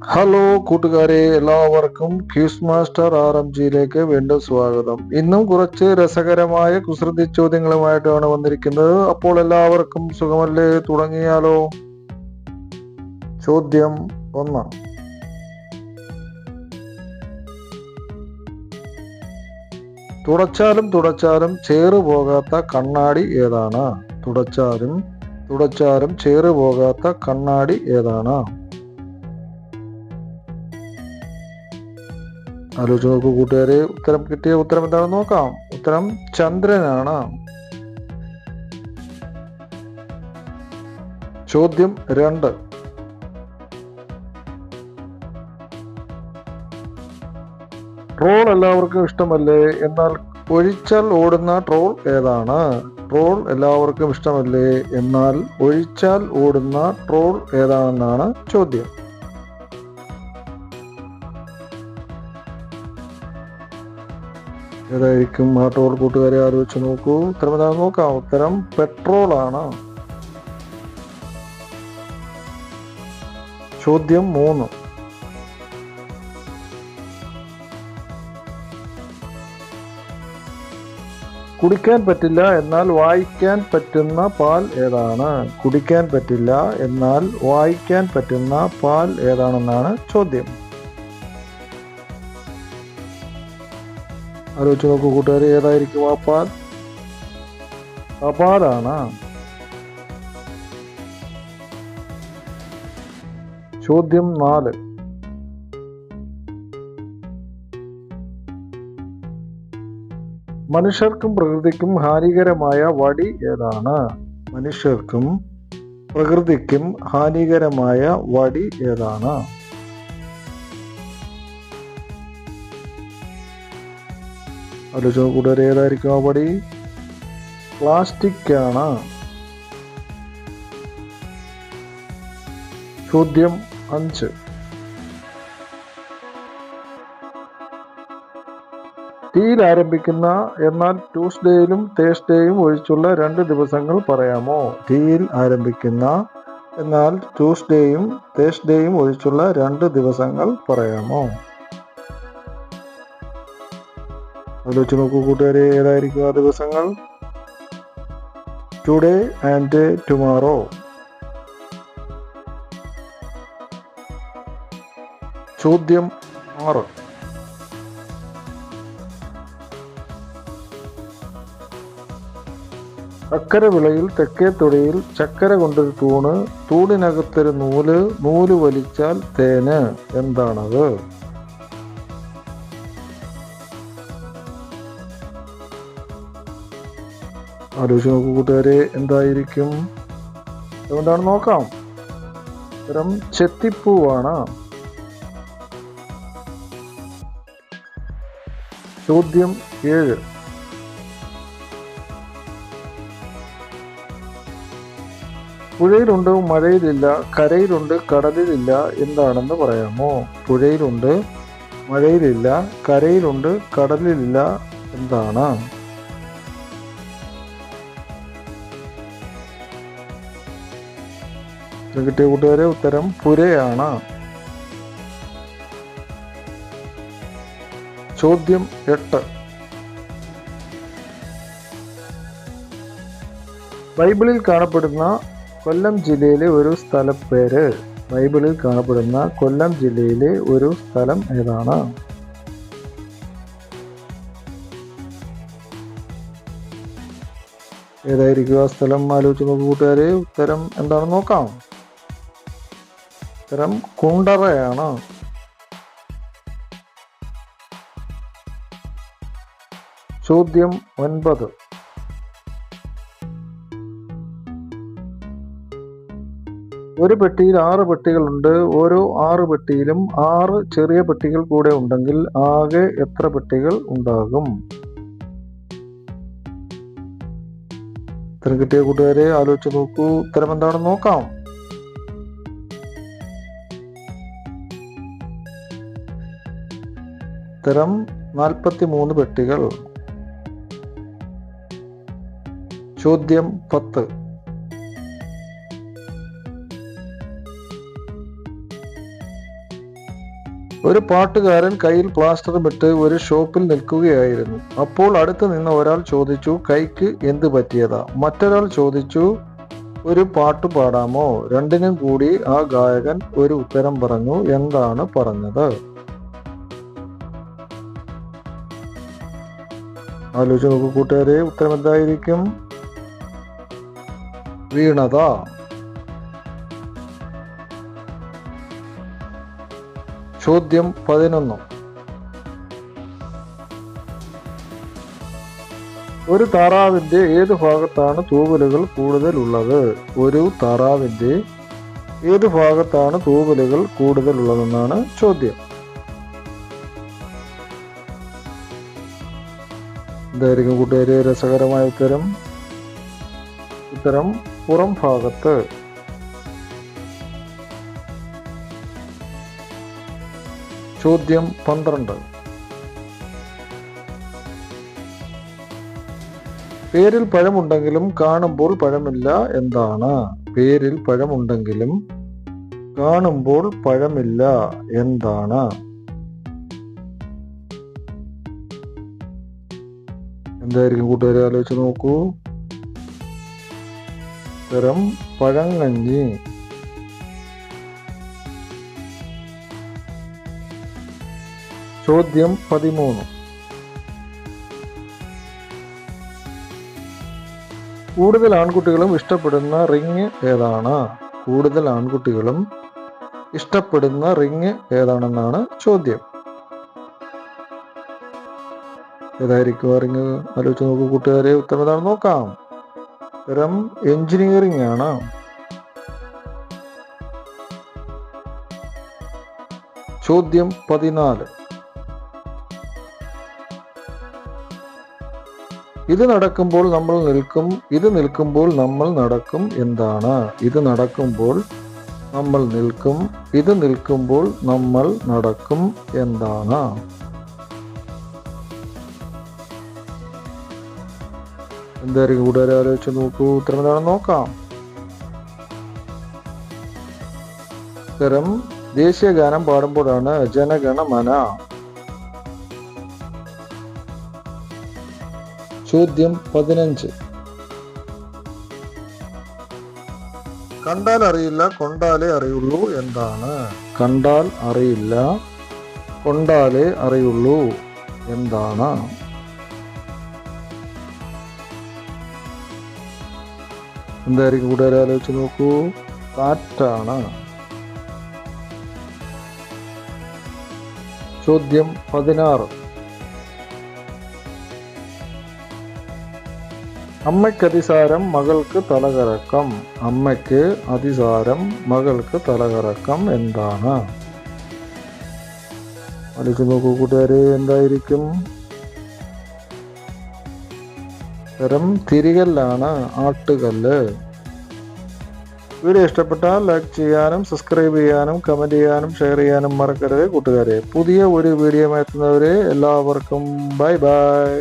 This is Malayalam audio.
ഹലോ കൂട്ടുകാരെ, എല്ലാവർക്കും ക്യൂസ് മാസ്റ്റർ RMGയിലേക്ക് വീണ്ടും സ്വാഗതം. ഇന്നും കുറച്ച് രസകരമായ കുസൃതി ചോദ്യങ്ങളുമായിട്ടാണ് വന്നിരിക്കുന്നത്. അപ്പോൾ എല്ലാവർക്കും സുഖമല്ലേ? തുടങ്ങിയാലോ? ചോദ്യം 1. തുടച്ചാലും തുടച്ചാലും ചേറ് പോകാത്ത കണ്ണാടി ഏതാണ്? തുടച്ചാലും തുടച്ചാലും ചേറ് പോകാത്ത കണ്ണാടി ഏതാണ്? ആലോചിച്ച് നോക്കൂ കൂട്ടുകാരെ. ഉത്തരം എന്താണെന്ന് നോക്കാം. ഉത്തരം ചന്ദ്രനാണ്. ചോദ്യം 2. ട്രോൾ എല്ലാവർക്കും ഇഷ്ടമല്ലേ, എന്നാൽ ഒഴിച്ചാൽ ഓടുന്ന ട്രോൾ ഏതാണ്? ട്രോൾ എല്ലാവർക്കും ഇഷ്ടമല്ലേ, എന്നാൽ ഒഴിച്ചാൽ ഓടുന്ന ട്രോൾ ഏതാണെന്നാണ് ചോദ്യം. ഏതായിരിക്കും ആ ട്രോൾ? കൂട്ടുകാരെ ആലോചിച്ച് നോക്കൂ. ഉത്തരം ഏതാണെന്ന് നോക്കാം. ഉത്തരം പെട്രോൾ ആണ്. ചോദ്യം 3. കുടിക്കാൻ പറ്റില്ല എന്നാൽ വായിക്കാൻ പറ്റുന്ന പാൽ ഏതാണ്? കുടിക്കാൻ പറ്റില്ല എന്നാൽ വായിക്കാൻ പറ്റുന്ന പാൽ ഏതാണെന്നാണ് ചോദ്യം. ആലോചിച്ച് നോക്കൂ കൂട്ടുകാരെ, ഏതായിരിക്കും ആ പാൽ? ആ പാലാണ്. ചോദ്യം 4. മനുഷ്യർക്കും പ്രകൃതിക്കും ഹാനികരമായ വടി ഏതാണ്? മനുഷ്യർക്കും പ്രകൃതിക്കും ഹാനികരമായ വടി ഏതാണ്? ആലോചിച്ച് കൂട്ടുകാരെ, ഏതായിരിക്കും ആ വടി? പ്ലാസ്റ്റിക് ആണ്. ചോദ്യം 5. ടിയിൽ ആരംഭിക്കുന്ന എന്നാൽ ട്യൂസ്ഡേയിലും തേഴ്സ്ഡേയും ഒഴിച്ചുള്ള 2 ദിവസങ്ങൾ പറയാമോ? ടിയിൽ ആരംഭിക്കുന്ന എന്നാൽ ട്യൂസ്ഡേയും തേഴ്സ്ഡേയും ഒഴിച്ചുള്ള 2 ദിവസങ്ങൾ പറയാമോ? ആലോചിച്ച് നോക്കൂ കൂട്ടുകാരെ, ഏതായിരിക്കും ആ ദിവസങ്ങൾ? Today and tomorrow. ചോദ്യം 6. അക്കരെ വിളയിൽ തെക്കേ തൊടിയിൽ ചക്കര കൊണ്ടൊരു തൂണ്, തൂണിനകത്തൊരു നൂല്, നൂല് വലിച്ചാൽ തേന്, എന്താണത്? ആലോചിച്ച് നോക്കൂ കൂട്ടുകാരെ, എന്തായിരിക്കും? അതുകൊണ്ടാണ് നോക്കാം. ഉത്തരം ചെത്തിപ്പൂവാണ്. ചോദ്യം 7. പുഴയിലുണ്ട് മഴയിലില്ല, കരയിലുണ്ട് കടലിലില്ല, എന്താണെന്ന് പറയാമോ? പുഴയിലുണ്ട് മഴയിലില്ല, കരയിലുണ്ട് കടലിലില്ല, എന്താണ്? കിട്ടിയ കൂട്ടുകാരെ, ഉത്തരം പുരയാണ്. ചോദ്യം 8. ബൈബിളിൽ കാണപ്പെടുന്ന കൊല്ലം ജില്ലയിലെ ഒരു സ്ഥലപ്പേര്. ബൈബിളിൽ കാണപ്പെടുന്ന കൊല്ലം ജില്ലയിലെ ഒരു സ്ഥലം ഏതാണ്? ഏതായിരിക്കും ആ സ്ഥലം? ആലോചിച്ച് നോക്കൂ കൂട്ടുകാരെ. ഉത്തരം എന്താണെന്ന് നോക്കാം. ഉത്തരം കുണ്ടറയാണ്. ചോദ്യം 9. ഒരു പെട്ടിയിൽ 6 പെട്ടികളുണ്ട്. ഓരോ 6 പെട്ടിയിലും 6 ചെറിയ പെട്ടികൾ കൂടെ ഉണ്ടെങ്കിൽ ആകെ എത്ര പെട്ടികൾ ഉണ്ടാകും? ഉത്തരം കിട്ടിയ കൂട്ടുകാരെ ആലോചിച്ച് നോക്കൂ. ഉത്തരം എന്താണെന്ന് നോക്കാം. ഉത്തരം 43 പെട്ടികൾ. ചോദ്യം 10. ഒരു പാട്ടുകാരൻ കയ്യിൽ പ്ലാസ്റ്ററും ഇട്ട് ഒരു ഷോപ്പിൽ നിൽക്കുകയായിരുന്നു. അപ്പോൾ അടുത്ത് നിന്ന് ഒരാൾ ചോദിച്ചു, കൈക്ക് എന്ത് പറ്റിയതാ? മറ്റൊരാൾ ചോദിച്ചു, ഒരു പാട്ട് പാടാമോ? രണ്ടിനും കൂടി ആ ഗായകൻ ഒരു ഉത്തരം പറഞ്ഞു. എന്താണ് പറഞ്ഞത്? ആലോചിച്ച് നോക്കൂ കൂട്ടുകാരെ, ഉത്തരം എന്തായിരിക്കും? വീണത. ചോദ്യം 11. ഒരു താറാവിന്റെ ഏത് ഭാഗത്താണ് തൂവലുകൾ കൂടുതലുള്ളത്? ഒരു താറാവിന്റെ ഏത് ഭാഗത്താണ് തൂവലുകൾ കൂടുതലുള്ളതെന്നാണ് ചോദ്യം. എന്തായിരിക്കും കൂട്ടുകാരെ രസകരമായ ഉത്തരം? ഉത്തരം പുറം ഭാഗത്ത്. ചോദ്യം 12. പേരിൽ പഴമുണ്ടെങ്കിലും കാണുമ്പോൾ പഴമില്ല. എന്താണ്? പേരിൽ പഴമുണ്ടെങ്കിലും കാണുമ്പോൾ പഴമില്ല. എന്താണ്? എന്തായിരിക്കും കൂട്ടുകാരെ ആലോചിച്ച് നോക്കൂ. ഉത്തരം പഴങ്കഞ്ഞി. ചോദ്യം 13. കൂടുതൽ ആൺകുട്ടികളും ഇഷ്ടപ്പെടുന്ന റിങ് ഏതാണ്? കൂടുതൽ ആൺകുട്ടികളും ഇഷ്ടപ്പെടുന്ന റിങ് ഏതാണെന്നാണ് ചോദ്യം. ഏതായിരിക്കും ആ റിങ്? ആലോചിച്ച് നോക്കൂ കൂട്ടുകാരെ. ഉത്തരം ഏതാണെന്ന് നോക്കാം. ഉത്തരം എഞ്ചിനീയറിംഗ് ആണ്. ചോദ്യം 14. ഇത് നടക്കുമ്പോൾ നമ്മൾ നിൽക്കും, ഇത് നിൽക്കുമ്പോൾ നമ്മൾ നടക്കും. എന്താണ്? ഇത് നടക്കുമ്പോൾ നമ്മൾ നിൽക്കും, ഇത് നിൽക്കുമ്പോൾ നമ്മൾ നടക്കും. എന്താണ്? എന്തായിരിക്കും കൂട്ടുകാരെ ആലോചിച്ച് നോക്കൂ. ഉത്തരം എന്താണെന്ന് നോക്കാം. ഉത്തരം ദേശീയ ഗാനം പാടുമ്പോഴാണ്. ജനഗണമന. ചോദ്യം 15. കണ്ടാൽ അറിയില്ല, കൊണ്ടാലേ അറിയുള്ളൂ. എന്താണ്? കണ്ടാൽ അറിയില്ല, കൊണ്ടാലേ അറിയുള്ളൂ. എന്താണ്? എന്തായിരിക്കും കൂട്ടുകാരെ ആലോചിച്ച് നോക്കൂ. കാറ്റാണ്. ചോദ്യം 16. അമ്മയ്ക്ക് അതിസാരം മകൾക്ക് തലകറക്കം. അമ്മയ്ക്ക് അതിസാരം മകൾക്ക് തലകറക്കം. എന്താണ്? ആലോചിച്ച് നോക്കൂ കൂട്ടുകാരെ. എന്തായിരിക്കും? ഉത്തരം തിരികല്ലാണ്, ആട്ടുകല്ല്. വീഡിയോ ഇഷ്ടപ്പെട്ടാൽ ലൈക്ക് ചെയ്യാനും സബ്സ്ക്രൈബ് ചെയ്യാനും കമന്റ് ചെയ്യാനും ഷെയർ ചെയ്യാനും മറക്കരുത് കൂട്ടുകാരെ. പുതിയ ഒരു വീഡിയോ എത്തുന്നവരെ എല്ലാവർക്കും ബൈ ബൈ.